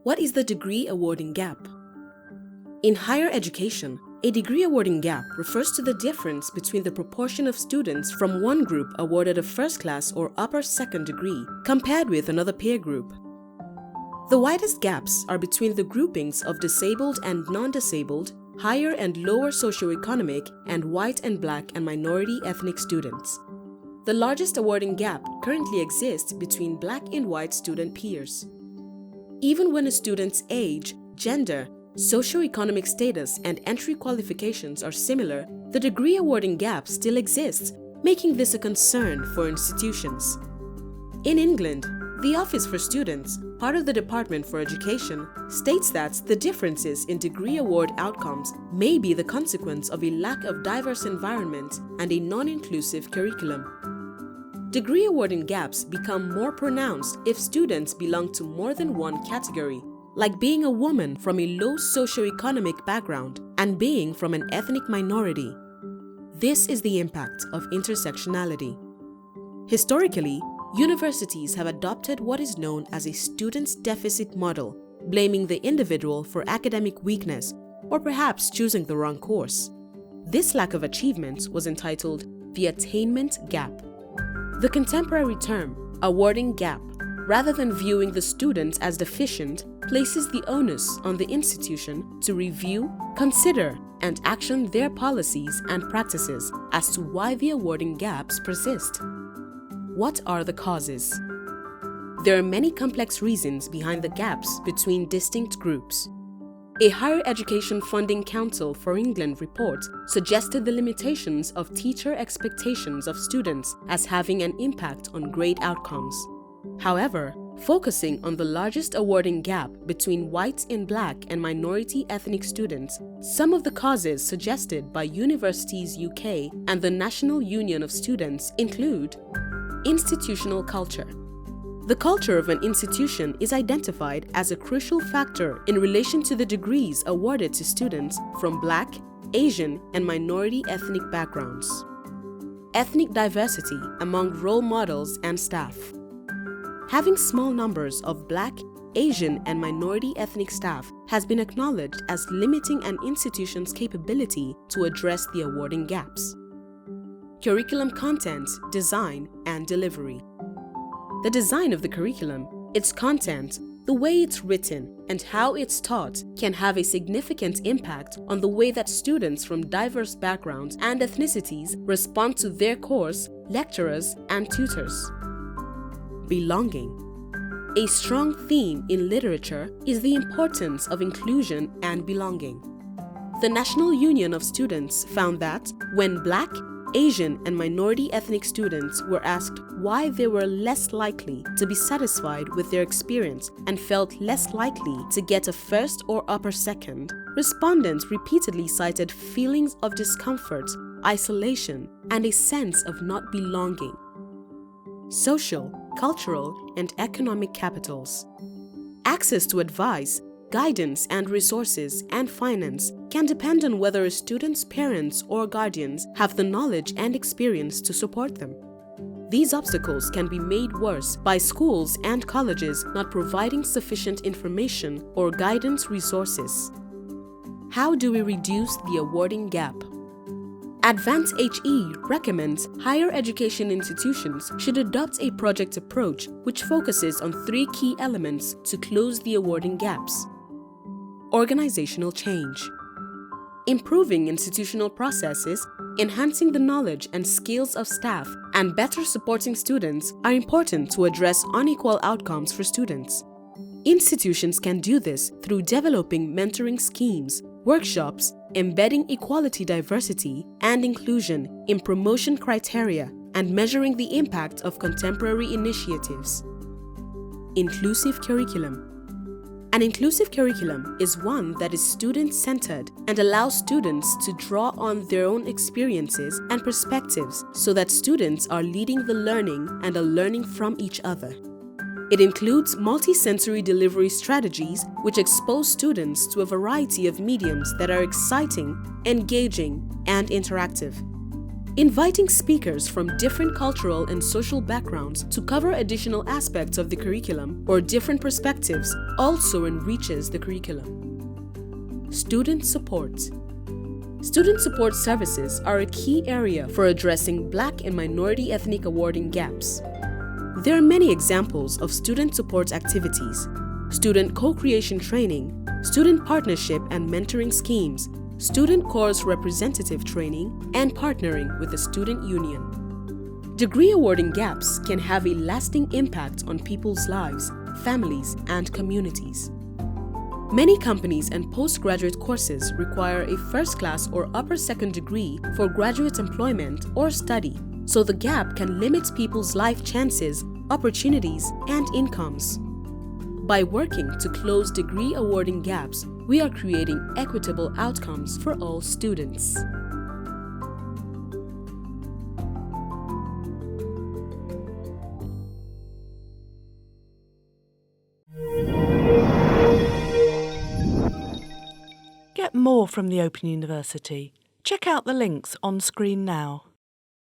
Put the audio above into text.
What is the degree awarding gap? In higher education, a degree awarding gap refers to the difference between the proportion of students from one group awarded a first class or upper second degree compared with another peer group. The widest gaps are between the groupings of disabled and non-disabled, higher and lower socioeconomic, and white and black and minority ethnic students. The largest awarding gap currently exists between black and white student peers. Even when a student's age, gender, socioeconomic status, and entry qualifications are similar, the degree awarding gap still exists, making this a concern for institutions. In England, the Office for Students, part of the Department for Education, states that the differences in degree award outcomes may be the consequence of a lack of diverse environment and a non-inclusive curriculum. Degree awarding gaps become more pronounced if students belong to more than one category, like being a woman from a low socioeconomic background and being from an ethnic minority. This is the impact of intersectionality. Historically, universities have adopted what is known as a student's deficit model, blaming the individual for academic weakness or perhaps choosing the wrong course. This lack of achievement was entitled the attainment gap. The contemporary term, awarding gap, rather than viewing the students as deficient, places the onus on the institution to review, consider, and action their policies and practices as to why the awarding gaps persist. What are the causes? There are many complex reasons behind the gaps between distinct groups. A Higher Education Funding Council for England report suggested the limitations of teacher expectations of students as having an impact on grade outcomes. However, focusing on the largest awarding gap between white and black and minority ethnic students, some of the causes suggested by Universities UK and the National Union of Students include institutional culture. The culture of an institution is identified as a crucial factor in relation to the degrees awarded to students from Black, Asian, and minority ethnic backgrounds. Ethnic diversity among role models and staff. Having small numbers of Black, Asian, and minority ethnic staff has been acknowledged as limiting an institution's capability to address the awarding gaps. Curriculum content, design, and delivery. The design of the curriculum, its content, the way it's written, and how it's taught can have a significant impact on the way that students from diverse backgrounds and ethnicities respond to their course, lecturers, and tutors. Belonging. A strong theme in literature is the importance of inclusion and belonging. The National Union of Students found that when Black, Asian, and minority ethnic students were asked why they were less likely to be satisfied with their experience and felt less likely to get a first or upper second, respondents repeatedly cited feelings of discomfort, isolation, and a sense of not belonging. Social, cultural, and economic capitals. Access to advice, guidance, and resources and finance can depend on whether a student's parents or guardians have the knowledge and experience to support them. These obstacles can be made worse by schools and colleges not providing sufficient information or guidance resources. How do we reduce the awarding gap? AdvantHE recommends higher education institutions should adopt a project approach which focuses on 3 key elements to close the awarding gaps. Organizational change. Improving institutional processes, enhancing the knowledge and skills of staff, and better supporting students are important to address unequal outcomes for students. Institutions can do this through developing mentoring schemes, workshops, embedding equality, diversity, and inclusion in promotion criteria, and measuring the impact of contemporary initiatives. Inclusive curriculum. An inclusive curriculum is one that is student-centered and allows students to draw on their own experiences and perspectives so that students are leading the learning and are learning from each other. It includes multi-sensory delivery strategies which expose students to a variety of mediums that are exciting, engaging, and interactive. Inviting speakers from different cultural and social backgrounds to cover additional aspects of the curriculum or different perspectives also enriches the curriculum. Student support. Student support services are a key area for addressing Black and minority ethnic awarding gaps. There are many examples of student support activities: student co-creation training, student partnership and mentoring schemes, student course representative training, and partnering with a student union. Degree awarding gaps can have a lasting impact on people's lives, families, and communities. Many companies and postgraduate courses require a first-class or upper-second degree for graduate employment or study, so the gap can limit people's life chances, opportunities, and incomes. By working to close degree awarding gaps, we are creating equitable outcomes for all students. Get more from the Open University. Check out the links on screen now.